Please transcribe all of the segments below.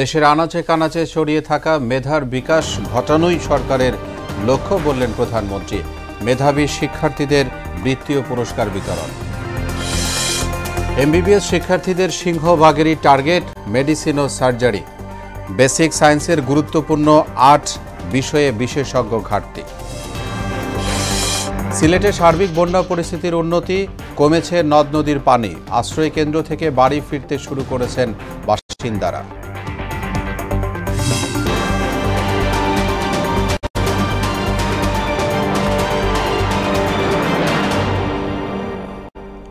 দেশের আনাচে কানাচে ছড়িয়ে থাকা মেধার বিকাশ ঘটানোই সরকারের লক্ষ্য বললেন প্রধানমন্ত্রী। মেধাবী শিক্ষার্থীদের বৃত্তি ও পুরস্কার বিতরণ। এমবিবিএস শিক্ষার্থীদের সিংহভাগেরই টার্গেট মেডিসিন ও সার্জারি। বেসিক সায়েন্সের গুরুত্বপূর্ণ ৮ বিষয়ে বিশেষজ্ঞ ঘাটতি। সিলেটে সার্বিক বন্যা পরিস্থিতির উন্নতি, কমেছে নদ নদীর পানি। আশ্রয় কেন্দ্র থেকে বাড়ি ফিরতে শুরু করেছেন বাসিন্দারা।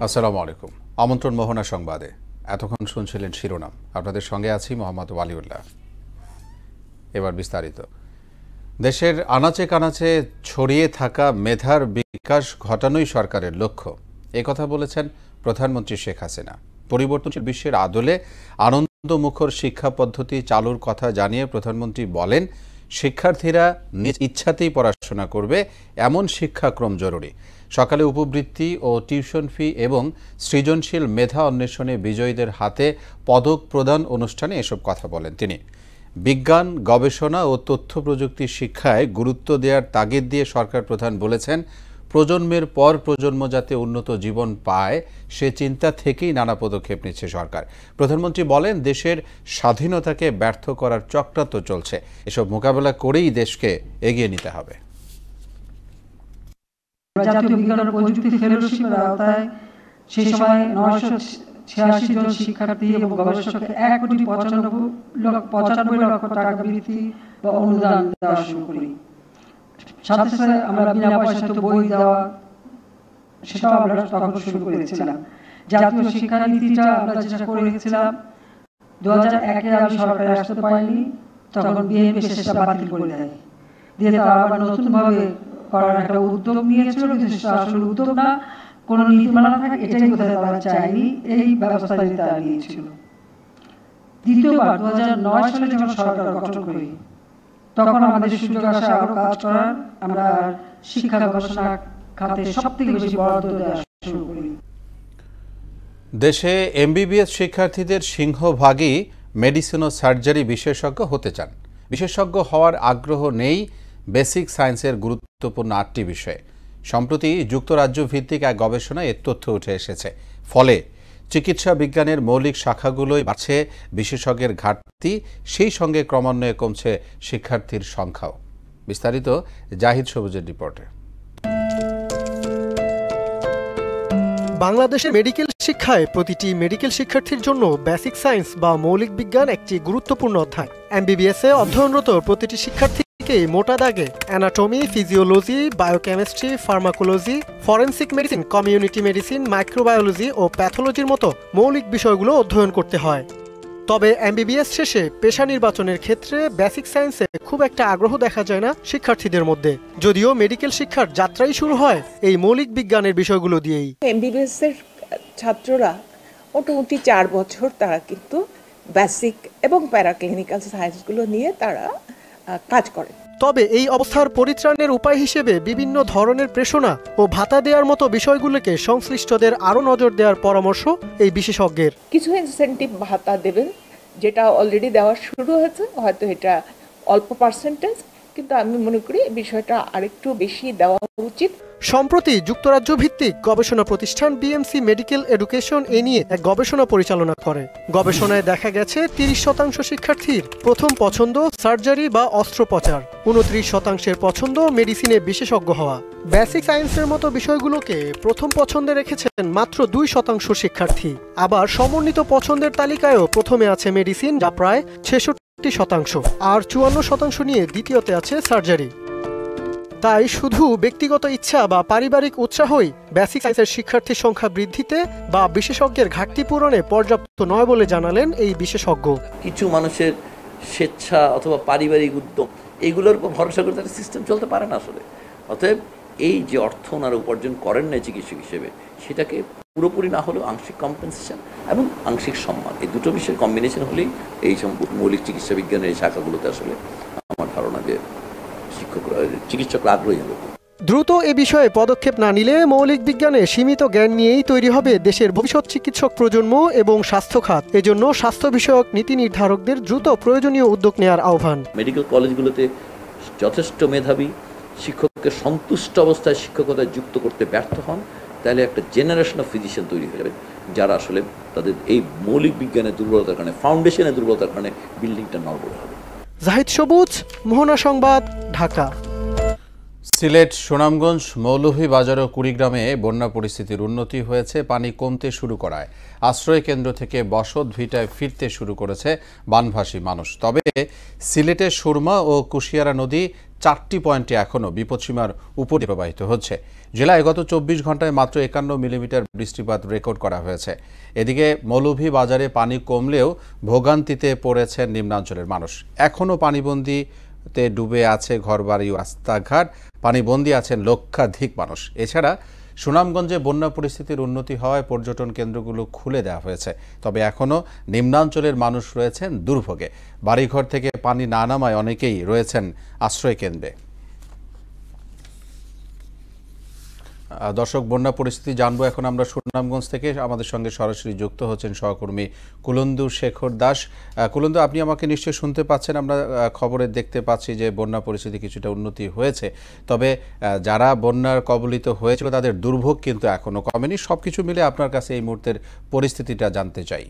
আসসালামু আলাইকুম। আমন্ত্রণ মোহনা সংবাদে। এতক্ষণ শুনছিলেন শিরোনাম। আপনাদের সঙ্গে আছি মোহাম্মদ ওয়ালিউল্লাহ। এবার বিস্তারিত। দেশের আনাচে কানাচে ছড়িয়ে থাকা মেধার বিকাশ ঘটানোই সরকারের লক্ষ্য, কথা বলেছেন প্রধানমন্ত্রী শেখ হাসিনা। পরিবর্তনশীল বিশ্বের আদলে আনন্দমুখর শিক্ষা পদ্ধতি চালুর কথা জানিয়ে প্রধানমন্ত্রী বলেন, শিক্ষার্থীরা নিজ ইচ্ছাতেই পড়াশোনা করবে এমন শিক্ষাক্রম জরুরি। সকালে উপবৃত্তি ও টিউশন ফি এবং সৃজনশীল মেধা অন্বেষণে বিজয়ীদের হাতে পদক প্রদান অনুষ্ঠানে এসব কথা বলেন তিনি। বিজ্ঞান, গবেষণা ও তথ্য প্রযুক্তি শিক্ষায় গুরুত্ব দেওয়ার তাগিদ দিয়ে সরকার প্রধান বলেছেন, প্রজন্মের পর প্রজন্ম যাতে উন্নত জীবন পায় সে চিন্তা থেকেই নানা পদক্ষেপ নিচ্ছে সরকার। প্রধানমন্ত্রী বলেন, দেশের স্বাধীনতাকে ব্যর্থ করার চক্রান্ত চলছে। এসব মোকাবেলা করেই দেশকে এগিয়ে নিতে হবে। জাতীয় বিজ্ঞান ও প্রযুক্তি ফেলোশিপের আওতায় সেই সময় 986 জন শিক্ষার্থী এবং গবেষককে 1,95 লক্ষ টাকা বৃত্তি বা অনুদান দেওয়া শুরু করি। সাথে সাথে আমরা বিনা পয়সায় বই দেওয়া সেটাও আমরা তখন শুরু করেছিলাম। জাতীয় শিক্ষানীতিটা আমরা যেটা করে রেখেছিলাম 2001-এ আমি সরকারে আসতে পারিনি, তখন বিএনপি সেটা বাতিল করে দেয়, দিয়ে তারা আবার নতুনভাবে করার একটা উদ্যোগ নিয়েছিল, কিন্তু সেটা আসলে উদ্যোগ না, কোনো নীতিমালা থাকে এটাই বোধহয় তারা চায়নি, এই ব্যবস্থাটি তারা নিয়েছিল। দ্বিতীয়বার 2009 সালে যখন সরকার গঠন করি, তখন আমাদের সুযোগ আসে আরো কাজ করার। আমরা শিক্ষা গবেষণা খাতে সবথেকে বেশি বরাদ্দ দেওয়া শুরু করি। দেশে এমবিবিএস শিক্ষার্থীদের সিংহভাগই মেডিসিন ও সার্জারি বিশেষজ্ঞ হতে চান। বিশেষজ্ঞ হওয়ার আগ্রহ নেই বেসিক সায়েন্সের গুরুত্বপূর্ণ 8টি বিষয়ে। সম্প্রতি যুক্তরাজ্য ভিত্তিক এক গবেষণায় এর তথ্য উঠে এসেছে। ফলে চিকিৎসা বিজ্ঞানের মৌলিক শাখাগুলোয় বাড়ছে বিশেষজ্ঞের ঘাটতি, সেই সঙ্গে ক্রমান্বয়ে কমছে শিক্ষার্থীর সংখ্যাও। বিস্তারিত জাহিদ সবুজের রিপোর্টে। বাংলাদেশের মেডিকেল শিক্ষায় প্রতিটি মেডিকেল শিক্ষার্থীর জন্য বেসিক সায়েন্স বা মৌলিক বিজ্ঞান একটি গুরুত্বপূর্ণ অধ্যায়। এমবিবিএস-এ অধ্যয়নরত প্রতিটি শিক্ষার্থী মোটা দাগে anatomy, physiology, biochemistry, pharmacology, forensic medicine, community medicine, microbiology ও প্যাথোলজির মতো মৌলিক বিষয়গুলো অধ্যয়ন করতে হয়। তবে এমবিবিএস শেষে পেশা নির্বাচনের ক্ষেত্রে বেসিক সায়েন্সে খুব একটা আগ্রহ দেখা যায় না শিক্ষার্থীদের মধ্যে, যদিও মেডিকেল শিক্ষার যাত্রাই শুরু হয় এই মৌলিক বিজ্ঞানের বিষয়গুলো দিয়েই। এমবিবিএস এর ছাত্ররা মোটামুটি 4 বছর তারা কিন্তু বেসিক এবং প্যারাক্লিনিক্যাল সায়েন্সগুলো নিয়ে তারা কাজ করে। তবে এই অবস্থার পরিত্রাণের উপায় হিসেবে বিভিন্ন ধরনের প্রেষণা ও ভাতা দেওয়ার মতো বিষয়গুলোকে সংশ্লিষ্টদের আরও নজর দেওয়ার পরামর্শ এই বিশেষজ্ঞের। কিছু ইনসেন্টিভ ভাতা দেবেন, যেটা অলরেডি দেওয়া শুরু হয়েছে, হয়তো এটা অল্প পার্সেন্টেজ, কিন্তু আমি মনে করি এই বিষয়টা আরেকটু বেশি দেওয়া উচিত। সম্প্রতি যুক্তরাজ্য ভিত্তিক গবেষণা প্রতিষ্ঠান বিএমসি মেডিকেল এডুকেশন এ নিয়ে এক গবেষণা পরিচালনা করে। গবেষণায় দেখা গেছে 30% শিক্ষার্থীর প্রথম পছন্দ সার্জারি বা অস্ত্রোপচার, 29% পছন্দ মেডিসিনে বিশেষজ্ঞ হওয়া। বেসিক সায়েন্সের মতো বিষয়গুলোকে প্রথম পছন্দে রেখেছেন মাত্র 2% শিক্ষার্থী। আবার সমন্বিত পছন্দের তালিকায়ও প্রথমে আছে মেডিসিন, যা প্রায় 66%, আর 54% নিয়ে দ্বিতীয়তে আছে সার্জারি। তাই শুধু ব্যক্তিগত ইচ্ছা বা পারিবারিক উৎসাহই বেসিক সায়েন্সের শিক্ষার্থীর সংখ্যা বৃদ্ধিতে বা বিশেষজ্ঞের ঘাটতি পূরণে পর্যাপ্ত নয় বলে জানালেন এই বিশেষজ্ঞ। কিছু মানুষের স্বেচ্ছা অথবা পারিবারিক উদ্যোগ, এগুলোর উপর ভরসা করে তার সিস্টেম চলতে পারে না আসলে। অতএব এই যে অর্থ ওনারা উপার্জন করেন না চিকিৎসক হিসেবে, সেটাকে পুরোপুরি না হলেও আংশিক কম্পেনসেশন এবং আংশিক সম্মান, এই দুটো বিষয়ের কম্বিনেশন হলেই এই মৌলিক চিকিৎসা বিজ্ঞানের এই শাখাগুলোতে আসলে আমার ধারণা যে চিকিৎসকরা আগ্রহী হবে। দ্রুত এ বিষয়ে পদক্ষেপ না নিলে মৌলিক বিজ্ঞানে সীমিত জ্ঞান নিয়েই তৈরি হবে দেশের ভবিষ্যৎ চিকিৎসক প্রজন্ম এবং স্বাস্থ্য খাত। এজন্য স্বাস্থ্য বিষয়ক নীতি নির্ধারকদের দ্রুত প্রয়োজনীয় উদ্যোগ নেওয়ার আহ্বান। মেডিকেল কলেজগুলোতে যথেষ্ট মেধাবী শিক্ষককে সন্তুষ্ট অবস্থায় শিক্ষকতায় যুক্ত করতে ব্যর্থ হন, তাহলে একটা জেনারেশন অফ ফিজিশিয়ান তৈরি হয়ে যাবে যারা আসলে তাদের এই মৌলিক বিজ্ঞানের দুর্বলতার কারণে, ফাউন্ডেশনের দুর্বলতার কারণে বিল্ডিংটা নড়বড়ে হবে। জাহিদ সবুজ, মোহনা সংবাদ, ঢাকা। সিলেট, সুনামগঞ্জ, মৌলভীবাজার ও কুড়িগ্রামে বন্যা পরিস্থিতির উন্নতি হয়েছে। পানি কমতে শুরু করায় আশ্রয় কেন্দ্র থেকে বসত ভিটায় ফিরতে শুরু করেছে বানভাসী মানুষ। তবে সিলেটের সুরমা ও কুশিয়ারা নদী 4টি পয়েন্টে এখনও বিপদসীমার উপরে প্রবাহিত হচ্ছে। জেলায় গত 24 ঘন্টায় মাত্র 51 মিলিমিটার বৃষ্টিপাত রেকর্ড করা হয়েছে। এদিকে মৌলভীবাজারে পানি কমলেও ভোগান্তিতে পড়েছেন নিম্নাঞ্চলের মানুষ। এখনও পানিবন্দিতে ডুবে আছে ঘরবাড়ি ও রাস্তাঘাট। পানিবন্দী আছেন লক্ষাধিক মানুষ। এছাড়া সুনামগঞ্জে বন্যা পরিস্থিতির উন্নতি হওয়ায় পর্যটন কেন্দ্রগুলো খুলে দেওয়া হয়েছে। তবে এখনও নিম্নাঞ্চলের মানুষ রয়েছেন দুর্ভোগে। বাড়িঘর থেকে পানি না নামায় অনেকেই রয়েছেন আশ্রয় কেন্দ্রে। দর্শক, বন্যা পরিস্থিতি জানবো এখন আমরা সুনামগঞ্জ থেকে। আমাদের সঙ্গে সরাসরি যুক্ত হচ্ছেন সহকর্মী কুলন্দু শেখর দাস। কুলন্দু, আপনি আমাকে নিশ্চয়ই শুনতে পাচ্ছেন? আমরা খবরে দেখতে পাচ্ছি যে বন্যা পরিস্থিতি কিছুটা উন্নতি হয়েছে, তবে যারা বন্যার কবলিত হয়েছিল তাদের দুর্ভোগ কিন্তু এখনো কমেনি। সবকিছু মিলে আপনার কাছে এই মুহূর্তের পরিস্থিতিটা জানতে চাই।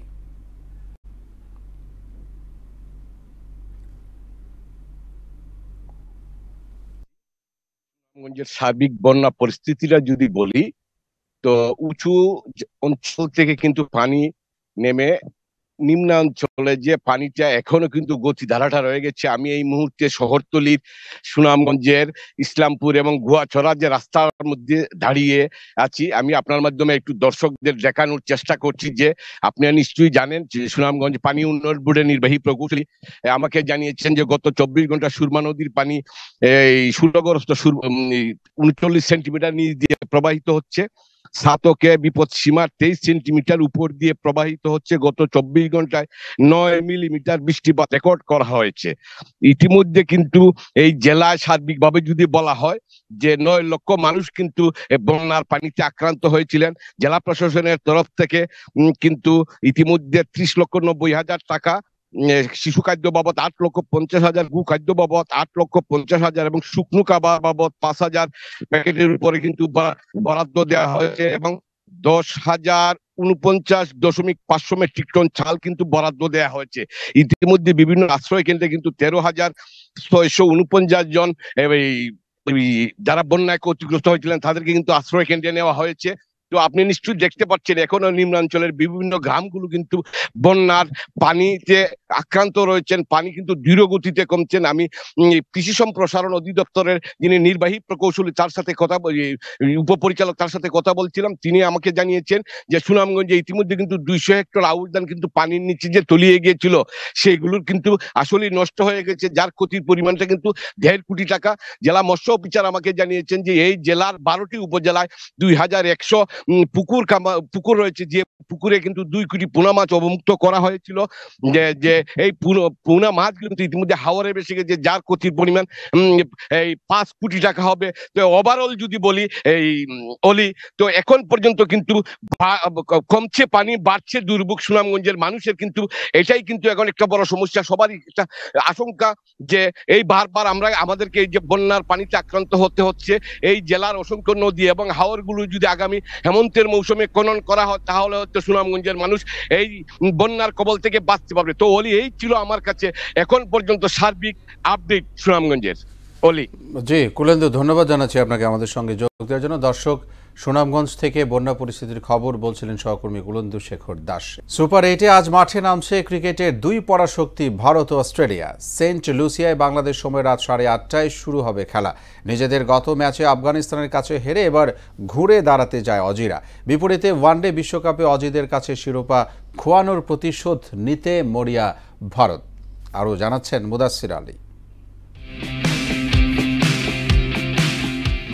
সার্বিক বন্যা পরিস্থিতিটা যদি বলি, তো উঁচু অঞ্চল থেকে কিন্তু পানি নেমে নিম্নাঞ্চলে যে পানিটা এখনো কিন্তু গতিধারাটা রয়ে গেছে। আমি এই মুহূর্তে শহরতলির সুনামগঞ্জের ইসলামপুর এবং গুয়াছড়া যে রাস্তার মধ্যে দাঁড়িয়ে আছি। আমি আপনার মাধ্যমে একটু দর্শকদের দেখানোর চেষ্টা করছি যে আপনারা নিশ্চয়ই জানেন যে সুনামগঞ্জ পানি উন্নয়ন বোর্ডের নির্বাহী প্রকৌশলী আমাকে জানিয়েছেন যে গত 24 ঘন্টা সুরমা নদীর পানি এই সুরগ্রস্ত 39 সেন্টিমিটার নিচ দিয়ে প্রবাহিত হচ্ছে। সাতকে বিপদ সীমার 23 সেন্টিমিটার উপর দিয়ে প্রবাহিত হচ্ছে। গত 24 ঘন্টায় 9 মিলিমিটার বৃষ্টিপাত রেকর্ড করা হয়েছে। ইতিমধ্যে কিন্তু এই জেলায় সার্বিকভাবে যদি বলা হয় যে 9 লক্ষ মানুষ কিন্তু বন্যার পানিতে আক্রান্ত হয়েছিলেন। জেলা প্রশাসনের তরফ থেকে কিন্তু ইতিমধ্যে 30,90,000 টাকা শিশু খাদ্য বাবদ, 8,50,000 গু খাদ্য বাবদ, 8,50,000 এবং শুকনো খাবার বাবদ 5,000 প্যাকেটের উপরে কিন্তু বরাদ্দ দেওয়া হয়েছে এবং 10,049.5 মেট্রিক টন চাল কিন্তু বরাদ্দ দেওয়া হয়েছে। ইতিমধ্যে বিভিন্ন আশ্রয় কেন্দ্রে কিন্তু 13,649 জন যারা বন্যায় ক্ষতিগ্রস্ত হয়েছিলেন তাদেরকে কিন্তু আশ্রয় কেন্দ্রে নেওয়া হয়েছে। তো আপনি নিশ্চয়ই দেখতে পাচ্ছেন এখনো নিম্নাঞ্চলের বিভিন্ন গ্রামগুলো কিন্তু বন্যার পানিতে আক্রান্ত রয়েছেন। পানি কিন্তু ধীর গতিতে কমছেন। আমি কৃষি সম্প্রসারণ অধিদপ্তরের যিনি নির্বাহী প্রকৌশলী তার সাথে উপপরিচালক তার সাথে কথা বলছিলাম। তিনি আমাকে জানিয়েছেন যে সুনামগঞ্জে ইতিমধ্যে কিন্তু 200 হেক্টর আউশ ধান কিন্তু পানির নিচে যে তলিয়ে গিয়েছিল সেগুলোর কিন্তু আসলে নষ্ট হয়ে গেছে, যার ক্ষতির পরিমাণটা কিন্তু 1.5 কোটি টাকা। জেলা মৎস্য অফিসার আমাকে জানিয়েছেন যে এই জেলার 12টি উপজেলায় 2100 পুকুর রয়েছে, যে পুকুরে কিন্তু 2 কোটি পোনা মাছ অবমুক্ত করা হয়েছিল। যে এই পোনা মাছগুলো কিন্তু ইতিমধ্যে হাওরে বেশি গেছে, যার ক্ষতির পরিমাণ এই 5 কোটি টাকা হবে। তো ওভারঅল যদি বলি তো এখন পর্যন্ত কিন্তু কমছে পানি, বাড়ছে দুর্ভোগ সুনামগঞ্জের মানুষের। কিন্তু এটাই কিন্তু এখন একটা বড় সমস্যা, সবারই একটা আশঙ্কা যে এই বারবার আমাদেরকে এই যে বন্যার পানিতে আক্রান্ত হতে হচ্ছে। এই জেলার অসংখ্য নদী এবং হাওরগুলো যদি আগামী হেমন্তের মৌসুমে খনন করা হয় তাহলে হয়তো সুনামগঞ্জের মানুষ এই বন্যার কবল থেকে বাঁচতে পারবে। তো এই ছিল আমার কাছে এখন পর্যন্ত সার্বিক আপডেট সুনামগঞ্জের। জি কুলেন্দু, ধন্যবাদ জানাচ্ছি আপনাকে আমাদের সঙ্গে যোগ দেওয়ার জন্য। দর্শক, সুনামগঞ্জ থেকে বন্যা পরিস্থিতির খবর বলছিলেন সহকর্মী কুলেন্দু শেখর দাস। সুপার 8-এ আজ মাঠে নামছে ক্রিকেটের 2 পরাশক্তি ভারত ও অস্ট্রেলিয়া। সেন্ট লুসিয়ায় বাংলাদেশ সময় রাত 8:30টায় শুরু হবে খেলা। নিজেদের গত ম্যাচে আফগানিস্তানের কাছে হেরে এবার ঘুরে দাঁড়াতে যায় অজিরা। বিপরীতে ওয়ানডে বিশ্বকাপে অজিদের কাছে শিরোপা খোয়ানোর প্রতিশোধ নিতে মরিয়া ভারত। আরও জানাচ্ছেন মুদাসসির আলী।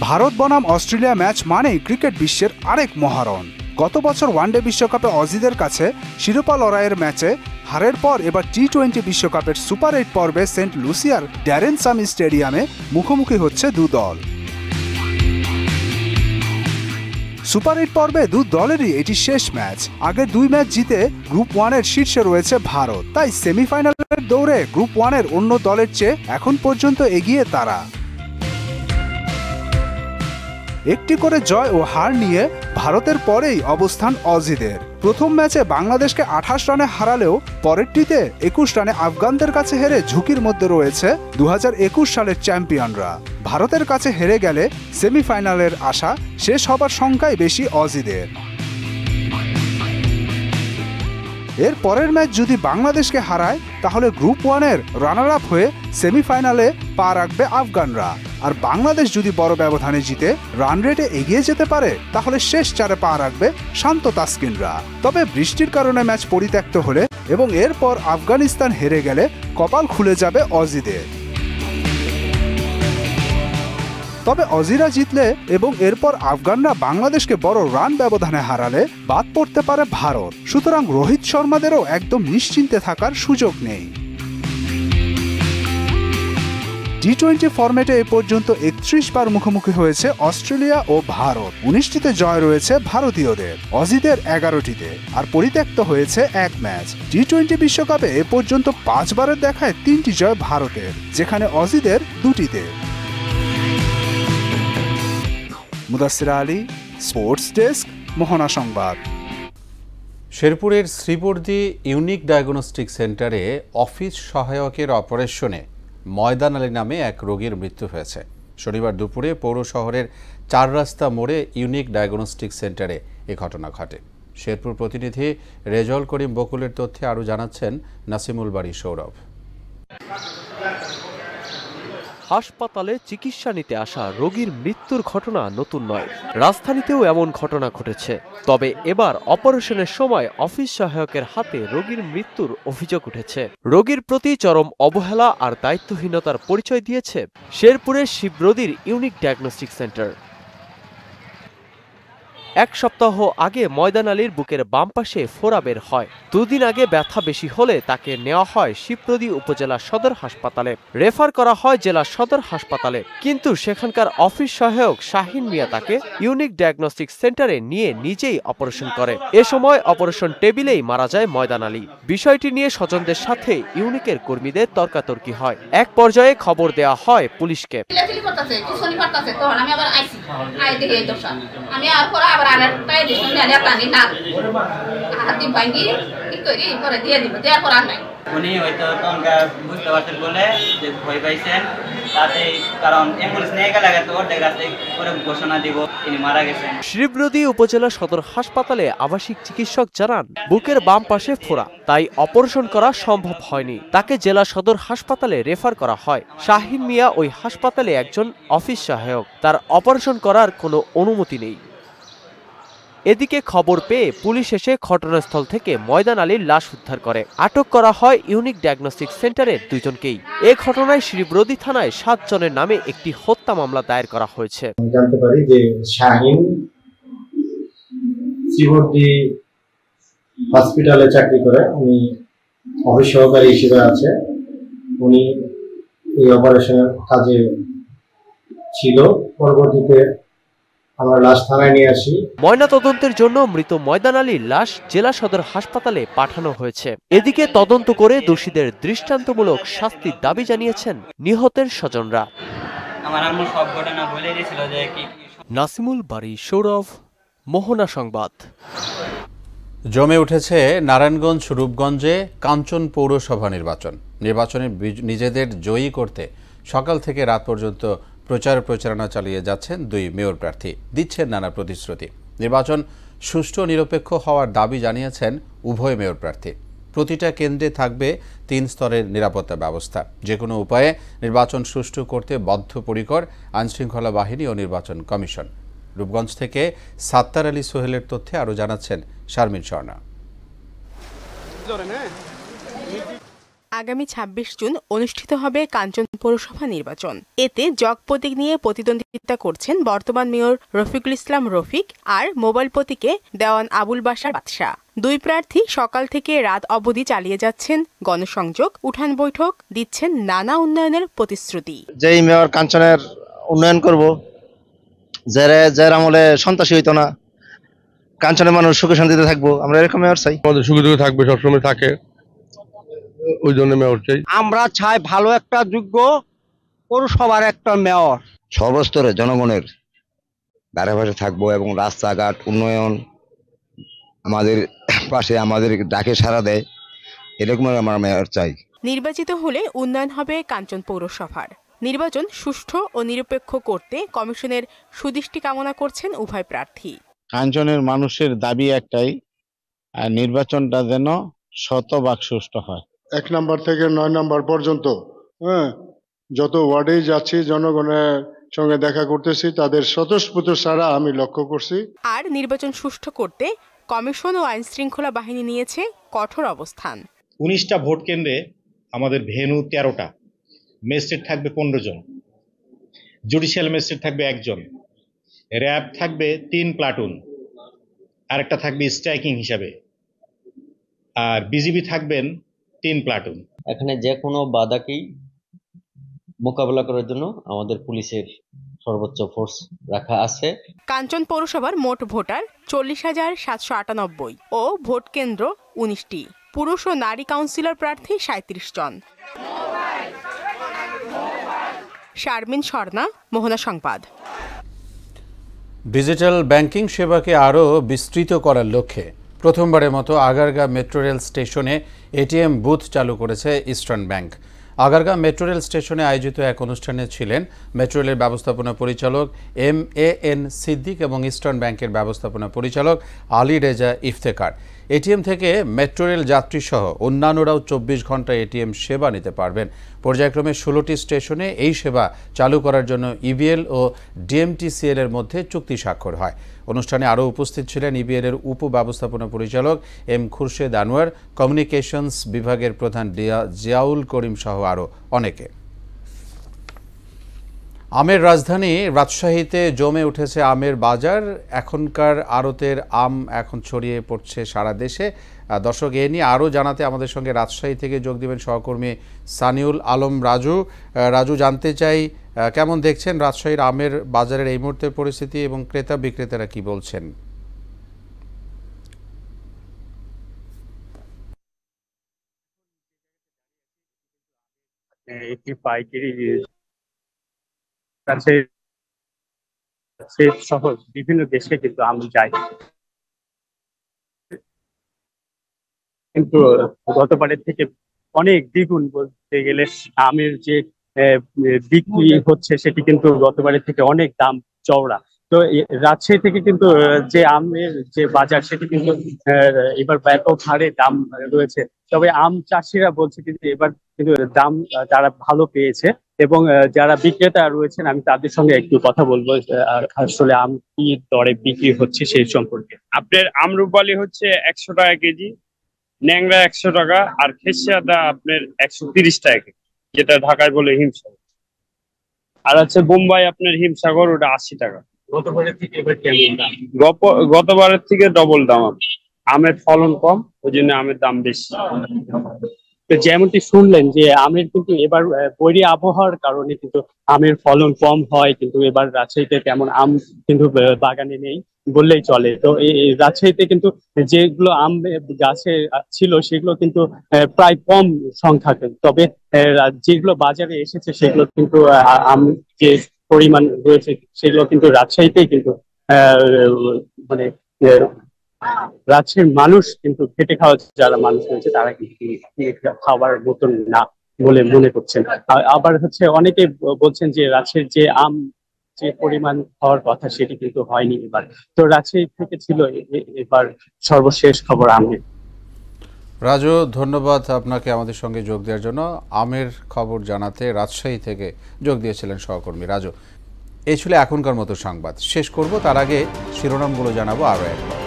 ভারত বনাম অস্ট্রেলিয়া ম্যাচ মানেই ক্রিকেট বিশ্বের আরেক মহারণ। গত বছর ওয়ানডে বিশ্বকাপে অজিদের কাছে শিরোপা লড়াইয়ের ম্যাচে হারের পর এবার টি-20 বিশ্বকাপের সুপার 8 পর্বে সেন্ট লুসিয়ার ড্যারেন সামি স্টেডিয়ামে মুখোমুখি হচ্ছে 2 দল। সুপার 8 পর্বে দু দলেরই এটি শেষ ম্যাচ। আগের 2 ম্যাচ জিতে গ্রুপ 1-এর শীর্ষে রয়েছে ভারত, তাই সেমিফাইনালের দৌড়ে গ্রুপ 1-এর অন্য দলের চেয়ে এখন পর্যন্ত এগিয়ে তারা। একটি করে জয় ও হার নিয়ে ভারতের পরেই অবস্থান অজিদের। প্রথম ম্যাচে বাংলাদেশকে 28 রানে হারালেও পরেরটিতে 21 রানে আফগানদের কাছে হেরে ঝুঁকির মধ্যে রয়েছে 2021 সালের চ্যাম্পিয়নরা। ভারতের কাছে হেরে গেলে সেমিফাইনালের আশা শেষ হবার সংখ্যাই বেশি অজিদের। এর পরের ম্যাচ যদি বাংলাদেশকে হারায় তাহলে গ্রুপ 1-এর রানার আপ হয়ে সেমিফাইনালে পা রাখবে আফগানরা। আর বাংলাদেশ যদি বড় ব্যবধানে জিতে রান রেটে এগিয়ে যেতে পারে তাহলে শেষ 4-এ পা রাখবে শান্ত তাসকিনরা। তবে বৃষ্টির কারণে ম্যাচ পরিত্যক্ত হলে এবং এরপর আফগানিস্তান হেরে গেলে কপাল খুলে যাবে অজিদের। তবে অজিরা জিতলে এবং এরপর আফগানরা বাংলাদেশকে বড় রান ব্যবধানে হারালে বাদ পড়তে পারে ভারত। সুতরাং রোহিত শর্মাদেরও একদম নিশ্চিন্তে থাকার সুযোগ নেই। টি-20 ফরম্যাটে এ পর্যন্ত 31 বার মুখোমুখি হয়েছে অস্ট্রেলিয়া ও ভারত। 19টিতে জয় রয়েছে ভারতীয়দের, অজিদের 11টিতে, আর পরিত্যক্ত হয়েছে 1 ম্যাচ। টি-20 বিশ্বকাপে এ পর্যন্ত 5 বারের দেখায় 3টি জয় ভারতের, যেখানে অজিদের 2টিতে। মুদাসির আলী, স্পোর্টস ডেস্ক, মোহনা সংবাদ। শেরপুরের শ্রীবর্দী ইউনিক ডায়াগনস্টিক সেন্টারে অফিস সহায়কের অপারেশনে ময়দান আলী নামে এক রোগীর মৃত্যু হয়েছে। শনিবার দুপুরে পৌর শহরের 4 রাস্তা মোড়ে ইউনিক ডায়াগনস্টিক সেন্টারে এ ঘটনা ঘটে। শেরপুর প্রতিনিধি রেজল করিম বকুলের তথ্যে আরও জানাচ্ছেন নাসিমুল বাড়ি সৌরভ। হাসপাতালে চিকিৎসা নিতে আসা রোগীর মৃত্যুর ঘটনা নতুন নয়, রাজধানীতেও এমন ঘটনা ঘটেছে। তবে এবার অপারেশনের সময় অফিস সহায়কের হাতে রোগীর মৃত্যুর অভিযোগ উঠেছে। রোগীর প্রতি চরম অবহেলা আর দায়িত্বহীনতার পরিচয় দিয়েছে শেরপুরের শিবরদির ইউনিক ডায়াগনস্টিক সেন্টার। 1 সপ্তাহ আগে ময়দান আলীর বুকের বাম পাশে ফোড়া বের হয়। 2 দিন আগে ব্যথা বেশি হলে তাকে নেওয়া হয় শিবরদী উপজেলা সদর হাসপাতালে, রেফার করা হয় জেলা সদর হাসপাতালে। কিন্তু সেখানকার অফিস সহায়ক শাহিন মিয়া তাকে ইউনিক ডায়াগনস্টিক সেন্টারে নিয়ে নিজেই অপারেশন করে। এ সময় অপারেশন টেবিলেই মারা যায় ময়দান আলী। বিষয়টি নিয়ে স্বজনদের সাথে ইউনিকের কর্মীদের তর্কাতর্কি হয়। এক পর্যায়ে খবর দেওয়া হয় পুলিশকে। উনি হয়তো বুঝতে পারছেন বলে যে ভয় পাইছেন, তাতে কারণ অ্যাম্বুলেন্স নিয়ে গেলে তো অর্ধেক রাস্তায় করে ঘোষণা দিব তিনি মারা গেছেন। শিবরদী উপজেলা সদর হাসপাতালে আবাসিক চিকিৎসক জানান বুকের বাম পাশে ফোড়া, তাই অপারেশন করা সম্ভব হয়নি। তাকে জেলা সদর হাসপাতালে রেফার করা হয়। শাহিন মিয়া ওই হাসপাতালে একজন অফিস সহায়ক, তার অপারেশন করার কোনো অনুমতি নেই। এদিকে খবর পেয়ে পুলিশ এসে ঘটনাস্থল থেকে ময়দান আলীর লাশ উদ্ধার করে। আটক করা হয় ইউনিক ডায়াগনস্টিক সেন্টারের 2 জনকেই। এ ঘটনায় শিবরদী থানায় 7 জনের নামে একটি হত্যা মামলা দায়ের করা হয়েছে। জানতে পারি যে শাহিন শিবরদী হসপিটালে চাকরি করে, উনি অফিস সহকারী হিসেবে আছে। উনি এই অপারেশনের কাজে ছিল। পরবর্তীতে আমরা লাশ থানায় নিয়ে আসি। ময়নাতদন্তের জন্য মৃত ময়দান আলীর লাশ জেলা সদর হাসপাতালে পাঠানো হয়েছে। এদিকে তদন্ত করে দোষীদের দৃষ্টান্তমূলক শাস্তির দাবি জানিয়েছেন নিহতের স্বজনরা। আমার আম্মু সব ঘটনা বলে দিয়েছিল যে কি। নাসিমুল বাড়ি সৌরভ, মোহনা সংবাদ। জমে উঠেছে নারায়ণগঞ্জ রূপগঞ্জে কাঞ্চন পৌরসভা নির্বাচনে নিজেদের জয়ী করতে সকাল থেকে রাত পর্যন্ত প্রচারণা চালিয়ে যাচ্ছেন 2 মেয়র প্রার্থী, দিচ্ছেন নানা প্রতিশ্রুতি। নির্বাচন সুষ্ঠু নিরপেক্ষ হওয়ার দাবি জানিয়েছেন উভয় মেয়র প্রার্থী। প্রতিটা কেন্দ্রে থাকবে 3 স্তরের নিরাপত্তা ব্যবস্থা। যে কোনো উপায়ে নির্বাচন সুষ্ঠু করতে বদ্ধপরিকর আইনশৃঙ্খলা বাহিনী ও নির্বাচন কমিশন। রূপগঞ্জ থেকে সাত্তার আলী সোহেলের তথ্যে আরও জানাচ্ছেন শারমিন স্বর্ণা। আগামী 26 জুন অনুষ্ঠিত হবে কাঞ্চন পৌরসভা নির্বাচন। এতে জগ প্রতীক নিয়ে প্রতিদ্বন্দ্বিতা করছেন বর্তমান মেয়র রফিকুল ইসলাম রফিক আর মোবাইল প্রতীকে দেওয়ান আবুল বাশার বাদশা। 2 প্রার্থী সকাল থেকে রাত অবধি চালিয়ে যাচ্ছেন গণসংযোগ, উঠান বৈঠক, দিচ্ছেন নানা উন্নয়নের প্রতিশ্রুতি। যেই মেয়র কাঞ্চনের উন্নয়ন করব, যার আমলে সন্ত্রাসী হইতো না, কাঞ্চনের মানুষ সুখে শান্তিতে থাকবো, আমরা এরকম মেয়র চাই। আমাদের সুখে দুঃখে থাকবে, সবসময় থাকে, ওই জন্য মেয়র চাই। আমরা চাই ভালো একটা যোগ্য পৌরসভার একটা মেয়র, সর্বস্তরে জনগণের ধারে পাশে থাকবো এবং রাস্তাঘাট উন্নয়ন আমাদের পাশে আমাদের ডাকে সাড়া দেয়, এরকম আমরা মেয়র চাই। নির্বাচিত হলে উন্নয়ন হবে কাঞ্চন পৌরসভার। নির্বাচন সুষ্ঠু ও নিরপেক্ষ করতে কমিশনের সুদৃষ্টি কামনা করছেন উভয় প্রার্থী। কাঞ্চনের মানুষের দাবি একটাই, নির্বাচনটা যেন শতভাগ সুষ্ঠু হয়। 1 নম্বর থেকে 9 নম্বর পর্যন্ত যত ওয়ার্ডেই যাচ্ছি জনগণের সঙ্গে দেখা করতেছি, তাদের স্বতঃস্ফূর্ত সাড়া আমি লক্ষ্য করছি। আর নির্বাচন সুষ্ঠু করতে কমিশন ও আইন শৃঙ্খলা বাহিনী নিয়েছে কঠোর অবস্থান। 19টা ভোট কেন্দ্রে আমাদের ভেন্যু 13টা, ম্যাজিস্ট্রেট থাকবে 15 জন, জুডিশিয়াল ম্যাজিস্ট্রেট থাকবে 1 জন, র্যাব থাকবে 3 প্লাটুন, আরেকটা থাকবে স্ট্রাইকিং হিসাবে, আর বিজিবি থাকবেন 3 প্লাটুন। এখানে যে কোনো বাধাকেই মোকাবেলা করার জন্য আমাদের পুলিশের সর্বোচ্চ ফোর্স রাখা আছে। কাঞ্চন পৌরসভার মোট ভোটার 40,798 ও ভোট কেন্দ্র 19টি। পুরুষ ও নারী কাউন্সিলর প্রার্থী 37 জন। শারমিন স্বর্ণা, মোহনা সংবাদ। ডিজিটাল ব্যাংকিং সেবাকে আরও বিস্তৃত করার লক্ষ্যে প্রথমবারের মতো আগারগাঁ মেট্রো রেল স্টেশনে এটিএম বুথ চালু করেছে eastern bank. Agargaon metro rail স্টেশনে আয়োজিত এক অনুষ্ঠানে ছিলেন মেট্রো রেলের ব্যবস্থাপনা পরিচালক MAN সিদ্দিক এবং ইস্টার্ন ব্যাংকের ব্যবস্থাপনা পরিচালক আলী রেজা ইফতেখার। এটিএম থেকে মেট্রো রেল যাত্রীসহ অন্যান্যরাও 24 ঘন্টা এটিএম সেবা নিতে পারবেন। পর্যায়ক্রমে 16টি স্টেশনে এই সেবা চালু করার জন্য ইবিএল ও DMTCL এর মধ্যে চুক্তি স্বাক্ষর হয়। অনুষ্ঠানে আরও উপস্থিত ছিলেন ইবিএল এর উপব্যবস্থাপনা পরিচালক M খুরশেদ আনোয়ার, কমিউনিকেশনস বিভাগের প্রধান জিয়াউল করিম সহ আরও অনেকে। আমের রাজধানী রাজশাহীতে জমে উঠেছে আমের বাজার। এখনকার আড়তের আম এখন ছড়িয়ে পড়ছে সারা দেশে। দর্শক, এ নিয়ে আরও জানাতে আমাদের সঙ্গে রাজশাহী থেকে যোগ দেবেন সহকর্মী সানিউল আলম রাজু। রাজু, জানতে চাই কেমন দেখছেন রাজশাহীর আমের বাজারের এই মুহূর্তের পরিস্থিতি এবং ক্রেতা বিক্রেতারা কি বলছেন? একটি পাইকারি সহ বিভিন্ন দেশে কিন্তু আম যায়, কিন্তু গতবারের থেকে অনেক দ্বিগুণ বলতে গেলে আমের যে বিক্রি হচ্ছে সেটি কিন্তু গতবারের থেকে অনেক দাম চওড়া। তো রাজশাহী থেকে কিন্তু যে আমের যে বাজার সেটি কিন্তু এবার ব্যাপক হারে দাম রয়েছে। তবে আম চাষিরা বলছে কিন্তু এবার কিন্তু দাম তারা ভালো পেয়েছে এবং যারা বিক্রেতা রয়েছেন আমি তাদের সঙ্গে একটু কথা বলবো আসলে আম কি দরে বিক্রি হচ্ছে সেই সম্পর্কে। আপনার আমরুপালি হচ্ছে 100 টাকা কেজি, ন্যাংরা 100 টাকা, আর খেসিয়াদা আপনার 130 টাকা কেজি, যেটা ঢাকায় বলে হিমসাগর। আর হচ্ছে বোম্বাই আপনার হিমসাগর, ওটা 80 টাকা। গতবারের থেকে এবার কেমন দাম? গতবারের থেকে ডবল দাম। আমের ফলন কম, ওই জন্য আমের দাম বেশি। যেমনটি শুনলেন যে আমের কিন্তু এবার বৈরী আবহাওয়ার কারণে কিন্তু আমের ফলন কম হয়, কিন্তু এবার রাজশাহীতে তেমন আম কিন্তু বাগানে নেই বললেই চলে। তো এই রাজশাহীতে কিন্তু যেগুলো আম গাছে ছিল সেগুলো কিন্তু প্রায় কম সংখ্যা, তবে যেগুলো বাজারে এসেছে সেগুলো কিন্তু আম যে পরিমাণ রয়েছে সেগুলো কিন্তু রাজশাহীতেই কিন্তু মানে রাজশাহীর মানুষ কিন্তু খেটে খাওয়া যারা মানুষ রয়েছে তারা কিন্তু খাওয়ার মতন না বলে মনে করছেন। আবার হচ্ছে অনেকে বলছেন যে রাজশাহীর যে আম যে পরিমাণ হওয়ার কথা সেটি কিন্তু হয়নি এবার। তো রাজশাহী থেকে ছিল এবার সর্বশেষ খবর আমের। রাজু, ধন্যবাদ আপনাকে আমাদের সঙ্গে যোগ দেওয়ার জন্য। আমের খবর জানাতে রাজশাহী থেকে যোগ দিয়েছিলেন সহকর্মী রাজু। এই ছিল এখনকার মতো সংবাদ। শেষ করব, তার আগে শিরোনামগুলো জানাবো আরও একবার।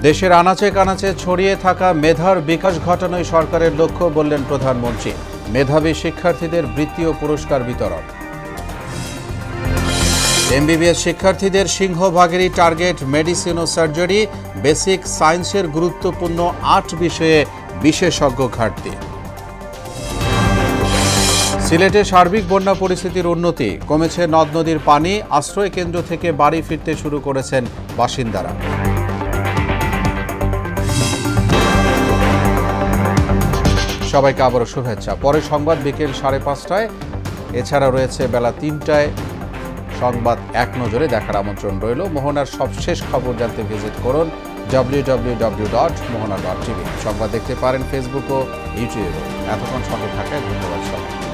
দেশের আনাচে কানাচে ছড়িয়ে থাকা মেধার বিকাশ ঘটানোই সরকারের লক্ষ্য বললেন প্রধানমন্ত্রী। মেধাবী শিক্ষার্থীদের বৃত্তি ও পুরস্কার বিতরণ। MBBS শিক্ষার্থীদের সিংহভাগেরই টার্গেট মেডিসিন ও সার্জারি। বেসিক সায়েন্সের গুরুত্বপূর্ণ 8 বিষয়ে বিশেষজ্ঞ ঘাটতি। সিলেটে সার্বিক বন্যা পরিস্থিতির উন্নতি, কমেছে নদ নদীর পানি, আশ্রয় কেন্দ্র থেকে বাড়ি ফিরতে শুরু করেছেন বাসিন্দারা। সবাইকে আবারও শুভেচ্ছা। পরে সংবাদ বিকেল 5:30টায়, এছাড়া রয়েছে বেলা 3টায় সংবাদ এক নজরে দেখার আমন্ত্রণ রইল। মোহনার সবশেষ খবর জানতে ভিজিট করুন www.mohana.tv। সংবাদ দেখতে পারেন ফেসবুক ও ইউটিউবে। এতক্ষণ সঙ্গে থাকায় ধন্যবাদ সবাই।